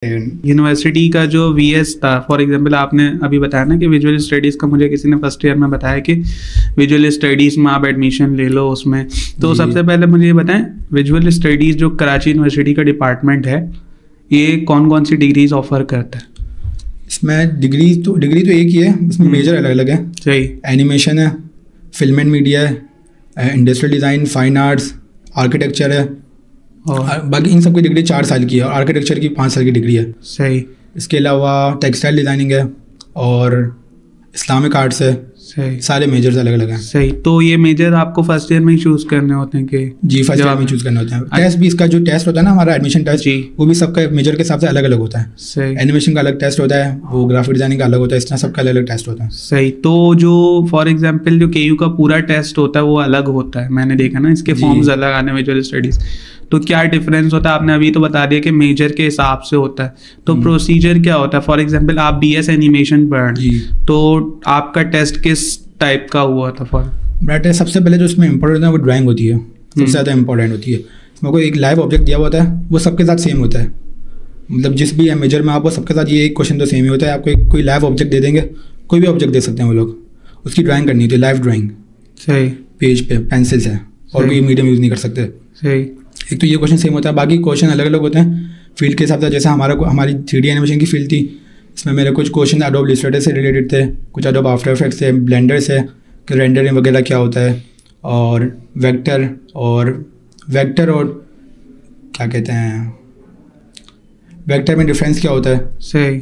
University का जो VS था, फॉर एग्जांपल आपने अभी बताया ना कि विजुअल स्टडीज़ का, मुझे किसी ने फर्स्ट ईयर में बताया कि विजुअल स्टडीज़ में आप एडमिशन ले लो उसमें। तो सबसे पहले मुझे ये बताएं, विजुअल स्टडीज़ जो कराची यूनिवर्सिटी का डिपार्टमेंट है, ये कौन कौन सी डिग्रीज ऑफर करता है? इसमें डिग्री तो एक ही है, इसमें मेजर अलग अलग है। सही। एनिमेशन है, फिल्म एंड मीडिया है, industrial design, fine arts, architecture है, और बाकी इन सब की डिग्री 4 साल की है और आर्किटेक्चर की 5 साल की डिग्री है। सही। इसके अलावा टेक्सटाइल डिज़ाइनिंग है और इस्लामिक आर्ट्स है। सही। सारे मेजर्स अलग अलग हैं। सही। तो ये मेजर आपको फर्स्ट ईयर में ही चूज़ करने होते हैं कि? जी, फर्स्ट ईयर में चूज़ करने होते हैं। टेस्ट भी, इसका जो टेस्ट होता है ना हमारा एडमिशन टेस्ट, वो भी सबका मेजर के हिसाब से अलग अलग होता है। सही। एनिमेशन का अलग टेस्ट होता है, वो ग्राफिक डिजाइनिंग का अलग होता है, इस तरह सबका अलग अलग टेस्ट होता है। सही। तो जो फॉर एग्जांपल जो केयू का पूरा टेस्ट होता है वो अलग होता है, मैंने देखा ना, इसके फॉर्म्स अलग आने विजुअल स्टडीज़। तो क्या डिफरेंस होता है? आपने अभी तो बता दिया कि मेजर के हिसाब से होता है, तो प्रोसीजर क्या होता है? फॉर एग्जांपल आप बीएस एनिमेशन पढ़, तो आपका टेस्ट किस टाइप का हुआ था? मेरा टेस्ट सबसे पहले जो इसमें इंपॉर्टेंट है वो ड्राइंग होती है, सबसे ज़्यादा इंपॉर्टेंट होती है। इसमें कोई एक लाइव ऑब्जेक्ट दिया होता है, वो सबके साथ सेम होता है, मतलब जिस भी मेजर में आपको सबके साथ ये एक क्वेश्चन तो सेम ही होता है। आपको कोई लाइव ऑब्जेक्ट दे देंगे, कोई भी ऑब्जेक्ट दे सकते हैं वो लोग, उसकी ड्राइंग करनी होती है, लाइव ड्राइंग। सही। पेज पे पेंसिल से, और कोई मीडियम यूज़ नहीं कर सकते। सही। एक तो ये क्वेश्चन सेम होता है, बाकी क्वेश्चन अलग अलग होते हैं फील्ड के हिसाब से। जैसे हमारी 3D एनिमेशन की फील्ड थी, इसमें मेरे कुछ क्वेश्चन एडोब इलस्ट्रेटर से रिलेटेड थे, कुछ एडोब आफ्टर इफेक्ट्स से, ब्लेंडर से कि रेंडरिंग वगैरह क्या होता है, और वेक्टर और क्या कहते हैं, वेक्टर में डिफरेंस क्या होता है। सही।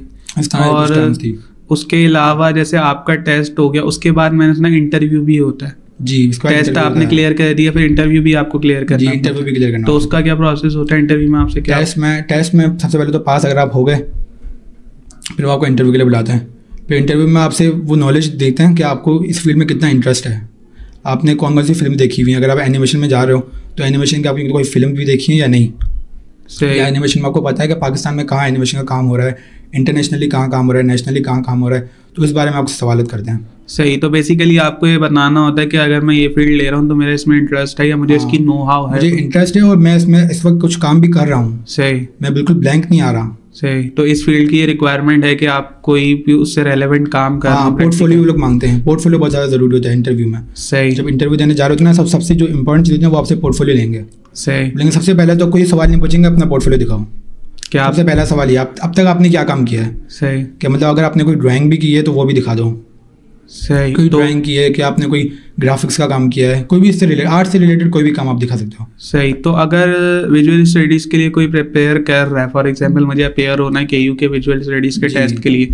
और उसके अलावा जैसे आपका टेस्ट हो गया, उसके बाद मैंने सुना इंटरव्यू भी होता है। जी, इसका टेस्ट आपने क्लियर कर दिया, फिर इंटरव्यू भी आपको क्लियर करना है। जी, इंटरव्यू भी क्लियर करना। तो उसका क्या प्रोसेस होता है इंटरव्यू में? आपसे क्या? टेस्ट में सबसे पहले तो पास अगर आप हो गए, फिर वो आपको इंटरव्यू के लिए बुलाते हैं। फिर इंटरव्यू में आपसे वो नॉलेज देखते हैं कि आपको इस फील्ड में कितना इंटरेस्ट है, आपने कौन कौन सी फिल्म देखी हुई है। अगर आप एनिमेशन में जा रहे हो तो एनिमेशन की आपने कोई फिल्म भी देखी है या नहीं, या एनिमेशन में आपको पता है कि पाकिस्तान में कहाँ एनिमेशन का काम हो रहा है, इंटरनेशनली कहाँ काम हो रहा है, नेशनली कहाँ काम हो रहा है, तो इस बारे में आपसे सवालत करते हैं। सही। तो बेसिकली आपको ये बताना होता है कि अगर मैं ये फील्ड ले रहा हूँ तो मेरा इसमें इंटरेस्ट है, या मुझे इसकी नो हाउ है। मुझे इंटरेस्ट है और मैं इसमें इस वक्त कुछ काम भी कर रहा हूँ। सही। मैं बिल्कुल ब्लैंक नहीं आ रहा। सही। तो इस फील्ड की ये रिक्वायरमेंट है कि आप कोई भी उससे रेलेवेंट काम कर। हाँ, पोर्टफोलियो लोग मांगते हैं, पोर्टफोलियो बहुत ज़्यादा ज़रूरी होता है इंटरव्यू में। सही। जब इंटरव्यू देने जा रहे होते हैं ना, सबसे जो इंपॉर्टेंट चीज़ है वो आपसे पोर्टफोलियो लेंगे। सही। लेकिन सबसे पहले तो कोई सवाल नहीं पूछेंगे, अपना पोर्टफोलियो दिखाओ। क्या सबसे पहला सवाल ये, अब तक आपने क्या काम किया है। सही। कि मतलब अगर आपने कोई ड्राइंग भी की है तो वो भी दिखा दो। सही। कोई ड्राइंग की है कि आपने कोई ग्राफिक्स का काम किया है, कोई भी इससे रिलेटेड, आर्ट से रिलेटेड कोई भी काम आप दिखा सकते हो। सही। तो अगर विजुअल स्टडीज़ के लिए कोई प्रिपेयर कर रहा है, फॉर एग्जांपल मुझे अपेयर होना है केयू के विजुअल स्टडीज़ के टेस्ट के लिए,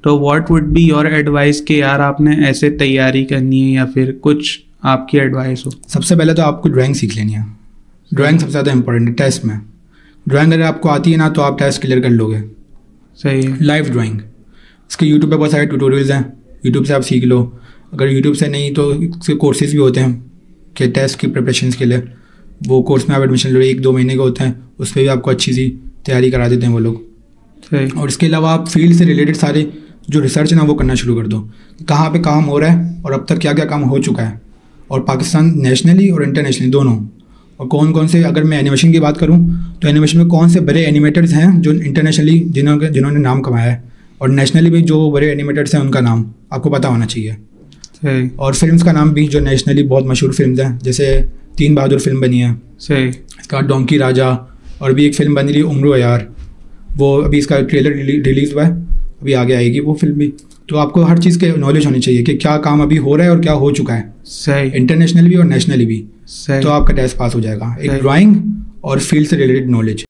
तो what would be your advice कि यार आपने ऐसे तैयारी करनी है, या फिर कुछ आपकी एडवाइस हो? सबसे पहले तो आपको ड्राइंग सीख लेनी है। ड्राइंग सबसे ज़्यादा इंपॉर्टेंट है टेस्ट में। ड्राइंग अगर आपको आती है ना तो आप टेस्ट क्लियर कर लोगे। सही है। लाइव ड्राइंग, इसके यूट्यूब पे बहुत सारे ट्यूटोरियल्स हैं, यूट्यूब से आप सीख लो। अगर यूट्यूब से नहीं तो इसके कोर्सेज भी होते हैं कि टेस्ट की प्रिपरेशन के लिए, वो कोर्स में आप एडमिशन लो, 1-2 महीने के होते हैं, उस पर भी आपको अच्छी सी तैयारी करा देते हैं वो लोग। सही। और इसके अलावा आप फील्ड से रिलेटेड सारे जो रिसर्च है ना वो करना शुरू कर दो, कहाँ पे काम हो रहा है और अब तक क्या क्या काम हो चुका है, और पाकिस्तान नेशनली और इंटरनेशनली दोनों, और कौन कौन से, अगर मैं एनिमेशन की बात करूं तो एनिमेशन में कौन से बड़े एनिमेटर्स हैं जो इंटरनेशनली जिन्होंने नाम कमाया है, और नेशनली भी जो बड़े एनिमेटर्स हैं उनका नाम आपको पता होना चाहिए। सही। और फिल्म्स का नाम भी जो नेशनली बहुत मशहूर फिल्म हैं, जैसे 3 बहादुर फिल्म बनी है। सही। इसका बाद डोंकी राजा, और भी एक फिल्म बनी रही उम्र यार, वो अभी इसका ट्रेलर रिलीज़ हुआ है, अभी आगे आएगी वो फिल्म भी। तो आपको हर चीज़ के नॉलेज होनी चाहिए कि क्या काम अभी हो रहा है और क्या हो चुका है। सही। इंटरनेशनली भी और नेशनली भी। सही। तो आपका टेस्ट पास हो जाएगा। एक ड्राइंग और फील्ड से रिलेटेड नॉलेज।